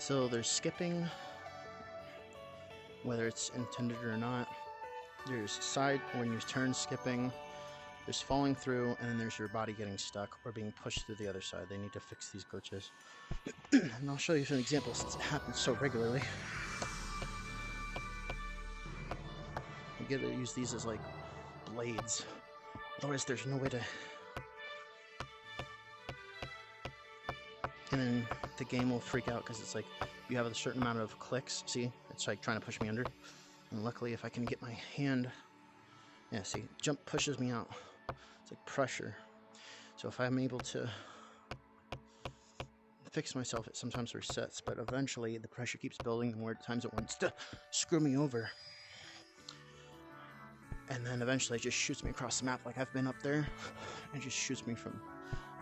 So there's skipping, whether it's intended or not. There's side when you turn skipping. There's falling through, and then there's your body getting stuck or being pushed to the other side. They need to fix these glitches. And I'll show you some examples since it happens so regularly. You get to use these as like blades. Otherwise, there's no way to. And then the game will freak out because it's like you have a certain amount of clicks. See, it's like trying to push me under. And luckily, if I can get my hand, yeah, see, jump pushes me out. It's like pressure. So if I'm able to fix myself, it sometimes resets, but eventually the pressure keeps building the more times it wants to screw me over. And then eventually it just shoots me across the map like I've been up there. It just shoots me from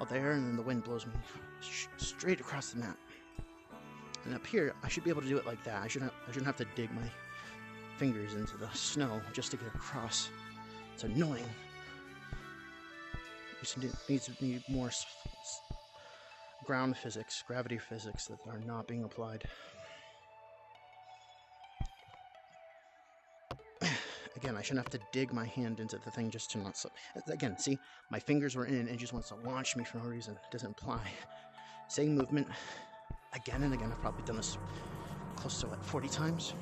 out there, and then the wind blows me straight across the map. And up here, I should be able to do it like that. I shouldn't have to dig my fingers into the snow just to get across. It's annoying. We need more ground physics, gravity physics that are not being applied. Again, I shouldn't have to dig my hand into the thing just to not slip. Again, see, my fingers were in and it just wants to launch me for no reason. It doesn't apply. Same movement again and again. I've probably done this close to like 40 times.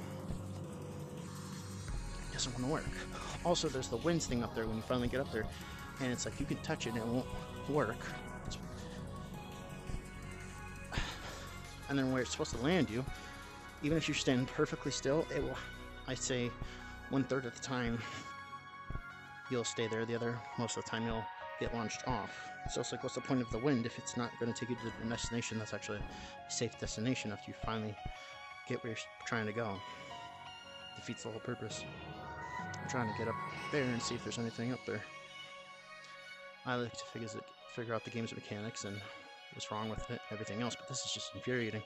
It doesn't want to work. Also, there's the winds thing up there when you finally get up there, and it's like you can touch it and it won't work. And then where it's supposed to land you, even if you're standing perfectly still, it will, I'd say, 1/3 of the time you'll stay there. The other, most of the time, you'll get launched off. So it's like, what's the point of the wind if it's not going to take you to the destination that's actually a safe destination after you finally get where you're trying to go? Defeats the whole purpose. I'm trying to get up there and see if there's anything up there. I like to figure out the game's mechanics and what's wrong with it, everything else, but this is just infuriating.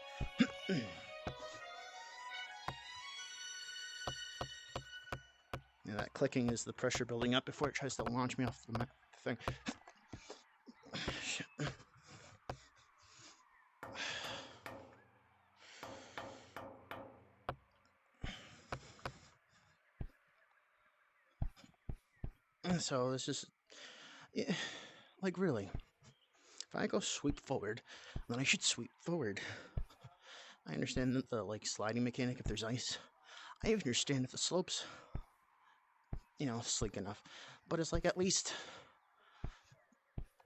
Yeah, that clicking is the pressure building up before it tries to launch me off the thing. Shit. And so it's just, yeah, like really, if I go sweep forward, then I should sweep forward. I understand the like sliding mechanic if there's ice. I even understand if the slopes, sleek enough. But it's like, at least,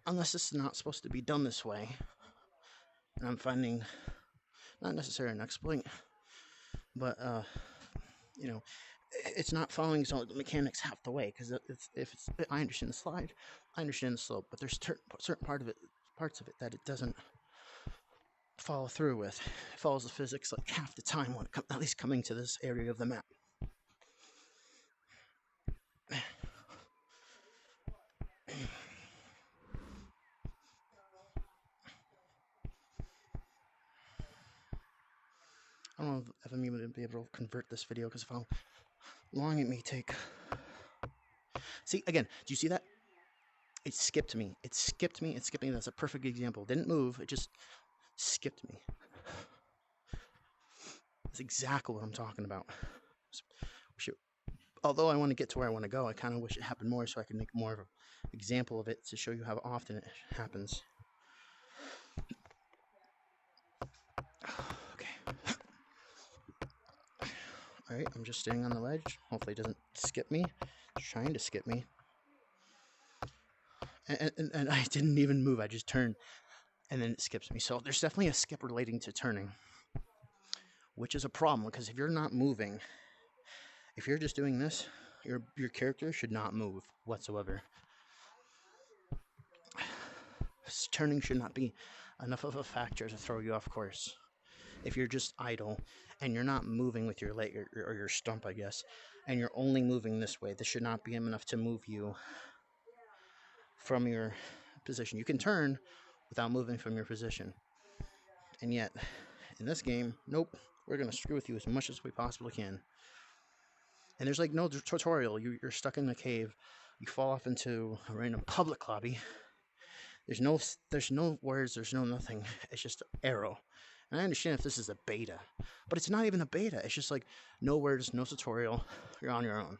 unless this is not supposed to be done this way, and I'm finding not necessarily an exploit, but it's not following the mechanics half the way, because I understand the slide, I understand the slope, but there's certain parts of it that it doesn't follow through with. It follows the physics like half the time when at least coming to this area of the map. I don't know if I'm even going to be able to convert this video because of how long it may take. See, again, do you see that? It skipped me. It skipped me. That's a perfect example. It didn't move. It just skipped me. That's exactly what I'm talking about. Although I want to get to where I want to go, I kind of wish it happened more so I can make more of an example of it to show you how often it happens. Okay. Alright, I'm just staying on the ledge. Hopefully it doesn't skip me. It's trying to skip me. And I didn't even move. I just turned, and then it skips me. So there's definitely a skip relating to turning, which is a problem, because if you're not moving, if you're just doing this, your character should not move whatsoever. Turning should not be enough of a factor to throw you off course. If you're just idle and you're not moving with your leg or your stump, I guess, and you're only moving this way, this should not be enough to move you from your position. You can turn without moving from your position. And yet, in this game, nope, we're going to screw with you as much as we possibly can. And there's like no tutorial. You're stuck in the cave. You fall off into a random public lobby. There's no words, there's no nothing. It's just an arrow. And I understand if this is a beta, but it's not even a beta. It's just like no words, no tutorial. You're on your own.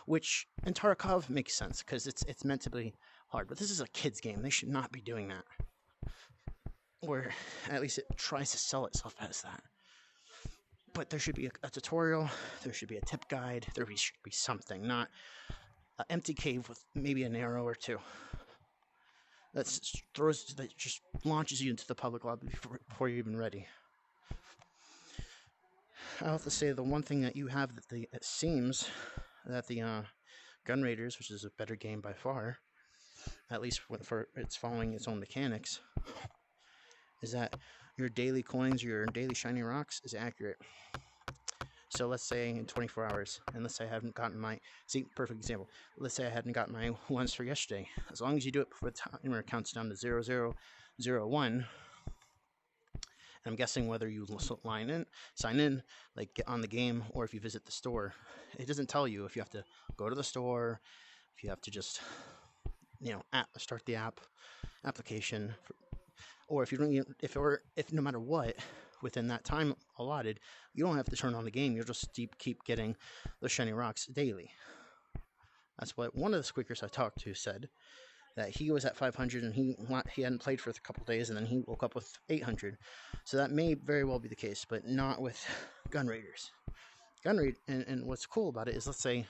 Which in Tarkov makes sense because it's meant to be hard. But this is a kid's game. They should not be doing that. Or at least it tries to sell itself as that. But there should be a tutorial. There should be a tip guide. There should be something, not an empty cave with maybe an arrow or two. That just launches you into the public lobby before you're even ready. I have to say the one thing that you have that it seems that the Gun Raiders, which is a better game by far, at least for it's following its own mechanics, is that your daily coins, your daily shiny rocks is accurate. So let's say in 24 hours, and let's say I haven't gotten my, perfect example. Let's say I hadn't gotten my ones for yesterday. As long as you do it before the timer counts down to 0001, and I'm guessing whether you sign in, like get on the game, or if you visit the store, it doesn't tell you if you have to go to the store, if you have to just, start the application, or if you don't, if no matter what, within that time allotted, you don't have to turn on the game. You'll just keep getting the shiny rocks daily. That's what one of the squeakers I talked to said, that he was at 500 and he hadn't played for a couple days, and then he woke up with 800. So that may very well be the case, but not with Gun Raiders. And what's cool about it is, let's say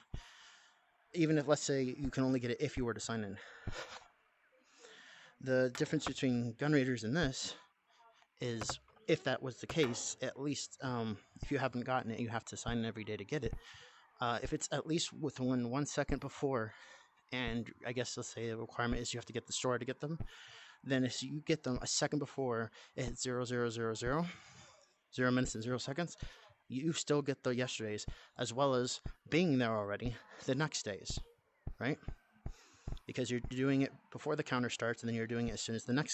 you can only get it if you were to sign in. The difference between Gun Raiders and this is, if that was the case, at least if you haven't gotten it, you have to sign in every day to get it. If it's at least within 1 second before, and I guess let's say the requirement is you have to get the store to get them, then if you get them a second before it hits 0000, 0 minutes and 0 seconds, you still get the yesterdays, as well as being there already the next days, right? Because you're doing it before the counter starts, and then you're doing it as soon as the next